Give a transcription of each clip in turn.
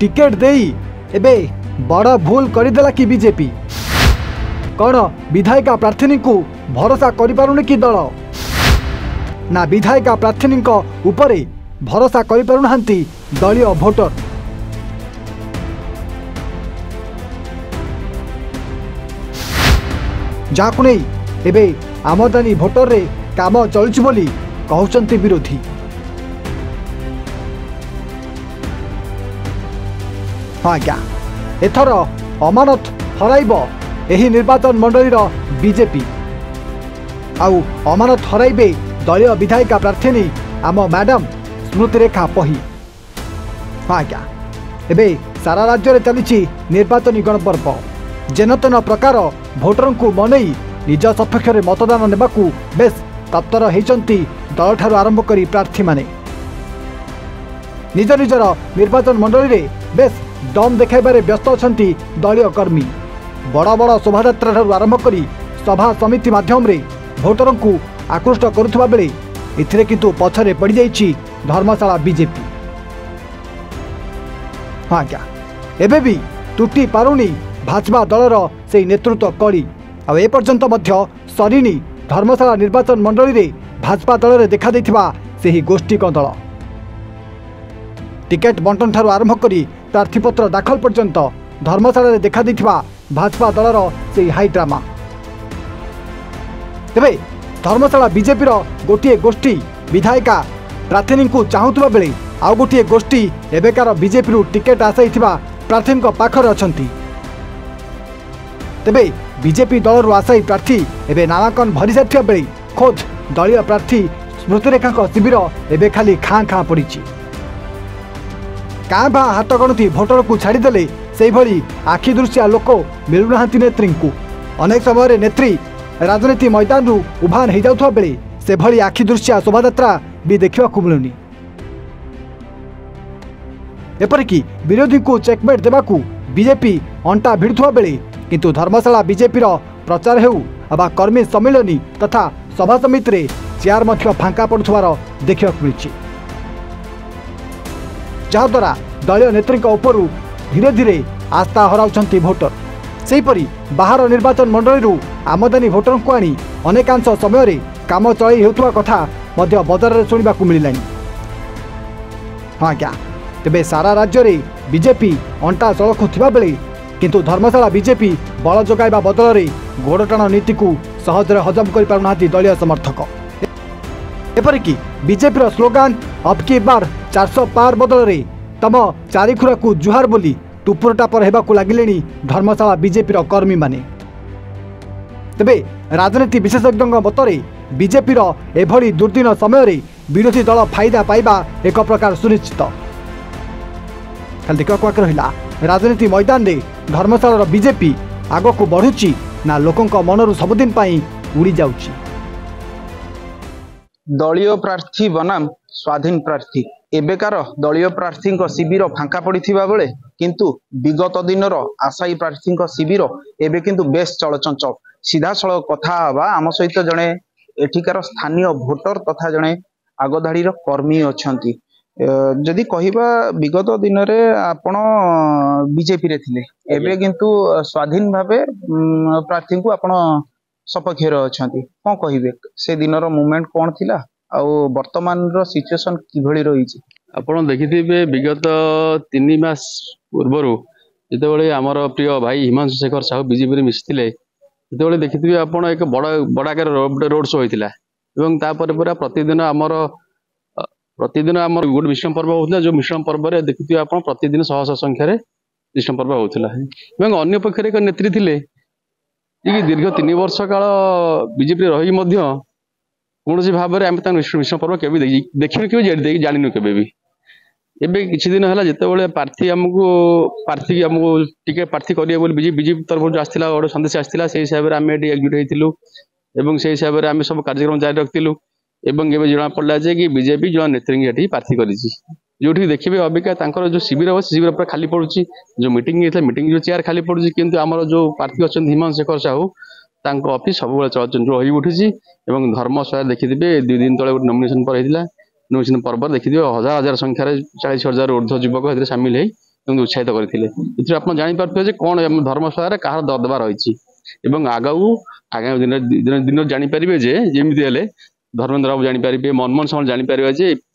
Ticket देई एबे बड़ भूल करदेला कि बीजेपी कौन विधायिका प्रार्थिनी को भरोसा करिपारुनी कि दल ना विधायिका प्रार्थिनी उपरे भरोसा करिपारुनाहांती दलीय भोटर। जाकु नै एबे आमदानी भोटर रे काम चलुछि बोली कहउचंती विरोधी। आज्ञा एथर अमानत हराइब एही निर्वाचन मंडलीर बीजेपी आउ अमानत हराइबे दलीय विधायिका प्रार्थिनी आम मैडम स्मृतिरेखा पही। आज्ञा एबे सारा राज्य में चली निर्वाचन गणपर्व जेनतेन प्रकार भोटर को मनई निज सपक्ष में मतदान नेबाकू बेस तत्पर होती दल ठारू आरंभ करी प्रार्थी माने निज निजर निर्वाचन मंडली रे बेस दम देखाइबारे व्यस्त अछंती दलीय कर्मी। बड़ बड़ शोभायात्रा ठारू आरंभ करी सभा समिति माध्यम रे भोटर को आकृष्ट करुवा बेले एथिरे किंतु पछरे पड़ जाइछि धर्मशाला बीजेपी। आज्ञा एबे भी तुटी पारुनी भाजपा दलर से नेतृत्व कड़ी आ एपर्यंत मध्य सरीनी धर्मशाला निर्वाचन मंडली रे भाजपा दल रे देखा देथिबा सेही गोष्ठी दल टिकेट बंटन ठारू आरंभ करी प्रार्थीपत्र दाखल पर्यंत धर्मशाला रे देखा देथिबा भाजपा दलर से हाई ड्रामा। तेबे धर्मशाला बीजेपी गोटे गोष्ठी विधायिका प्रार्थिनी को चाहूवा बेले आउ गोटे गोष्ठी एबेकार बीजेपी टिकेट आसाई प्रार्थी पाखरे अछंती। तेबे बीजेपी दलर आशायी प्रार्थी एबे नामांकन भरी सारिथिबा बेले खोज दलीय प्रार्थी स्मृतिरेखा शिविर एबे खाली खाँ खाँ पड़ी। काँ भा हाथ गणती भोटर को छाड़देले से भली आखि दृश्या लोक मिलुना नेत्री को अनेक समय नेत्री राजनीति मैदान रु उभान हो जाउथबा बेले से भली आखि दृश्या शोभायात्रा भी देखा मिलुनी। एपरिकी विरोधी को चेकमेट देवाकू बीजेपी अंटा भिड़ुवा बेले किंतु धर्मशाला बीजेपी प्रचार हेउ अबा कर्मी सम्मेलन तथा सभा समिति रे चेयर मध्य फांका पड़ुवार देखा मिली जहाद्वारा दलीय नेत्री उपरू धीरे धीरे आस्था हराउछंती भोटर। सेहीपरि बाहर निर्वाचन मंडली आमदानी भोटर को आनी अनेकांश समय काम चलाई हेउथुवा कथा मध्य बजार रे सुनिबाकू मिलिलानी। आज्ञा तेबे सारा राज्य रे बीजेपी अंटा चलखुवा बेले किंतु धर्मशाला बीजेपी बल जोगाइबा बदल रे गोड़टाण नीति को सहजरे हजम कर पारुना दलीय समर्थक। एपरिकी बीजेपी स्लोगान अब की बार 400 पार बदल रे तम चारिखुरा को जुहार बोली टुपुरटापर हेबाकू लागिलेनी धर्मशाला बीजेपी कर्मी माने। तेबे राजनीति विशेषज्ञ मतरे बीजेपी एभली दुर्दिन समय विरोधी दल फायदा पाइबा एक प्रकार सुनिश्चित। खाली देखा रहा राजनीति मैदान रे धर्मशाला बीजेपी आग को बढ़ुची ना लोकंक मनरु सबुदिन पाई उड़ी जाउची। दलीय प्रार्थी बनाम स्वाधीन प्रार्थी एबेकार दलीय प्रार्थी शिविर फांका पड़िथिबा बेले किंतु विगत दिनर आशायी प्रार्थी शिविर एबे किंतु बेस चलचंचल। सीधा सड़क कथा हवा आम सहित जड़े एठिकार स्थानीय भोटर तथा जड़े आगधाड़ीर कर्मी अछंती। जदि कहिबा विगत दिन रे आपण बीजेपी रे थिले एबे किंतु स्वाधीन भावे प्रार्थी को आपण सपक्ष अछंती कोन कहिबे से दिनर मूवमेंट कोन थिला आउ वर्तमान रो सिचुएशन किभली रहिछि आपण देखिथिबे विगत 3 मास पूर्वरु जेतेबेले हमर प्रिय भाई हिमांशु शेखर साहू बीजेपी रे मिसिथिले जेतेबेले देखिथिबे आपण एक बड़ा रोड शो होइतिला एवं तापर पूरा प्रतिदिन हमर गुड मिश्रम पर्व होता जो मिश्रम पर्व रे देखिथिबे आपण प्रतिदिन शह शह संख्या रे मिश्रम पर्व होतिला एवं अन्य पक्षरे एक नेत्री थिले कि दीर्घ 3 वर्ष काल बीजेपी रही मध्य कौन भाव में आम मिश्रम पर्व के देखिनु के जानिनु के एबे किछि दिन है जिते प्रार्थी आमको टिकेट प्रार्थी करिए बोली बीजेपी तरफ आसला गोटे सन्देश आसला से हिसाब से आम ये एकजुट होइतिलु एवं से हिसाब से आम सब कार्यक्रम जारी रखिलु एवं एबे जना पड़ला जे कि बीजेपी जो नेत्री ये प्रार्थी करिछि जोठी देखिए अबिका जो शिविर हो शिविर पर खाली पड़ुछि जो मीटिंग मीटिंग जो चेयर खाली पड़ुछि किंतु आमर जो प्रार्थी अच्छा हिमांशु शेखर साहू ऑफिस सब चलचंचल हो उठी एवं धर्मशाला देखिए 2 दिन तले गोटे नॉमिनेशन पर होता नॉमिनेशन पर्व देखिए हजार हजार संख्यार 40,000 ऊर्ध्व युवक सामिल हो उत्साहित करते आप जापर कौन धर्मशाला कहार दबदबा रही आगामी दिन जापर जमी धर्मेन्द्र बाबू जापर मनमोहन सामल जापर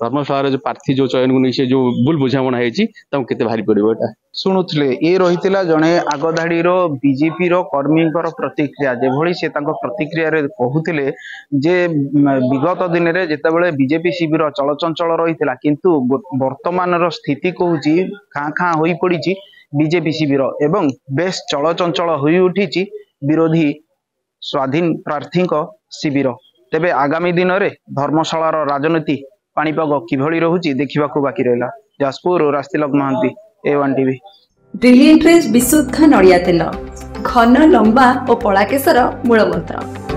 धर्मशाला जो प्रार्थी जो चयन को नहीं जो भूल बुझामणा होते भारी पड़ो यहाँ शुणुले ये रही जड़े आगधाड़ी बीजेपी कर्मी प्रतिक्रिया जो से प्रतिक्रिया कहते जे विगत दिन में जितेबाला बीजेपी शिविर चलचंचल रही किंतु वर्तमान स्थिति कहूँ खाँ खाँ हो पड़ी बीजेपी शिविर एवं बेस चलचंचल हो उठी विरोधी स्वाधीन प्रार्थी शिविर तेबे आगामी दिन में धर्मशाला राजनीति पाणीपाग किभली रहुची देखा बाकी रहा। Jajpur Rastilak Mahanty A1 TV। Brilliant विशुद्ध नड़िया तेल घन लंबा और पड़ा केसर मूलमंत्र।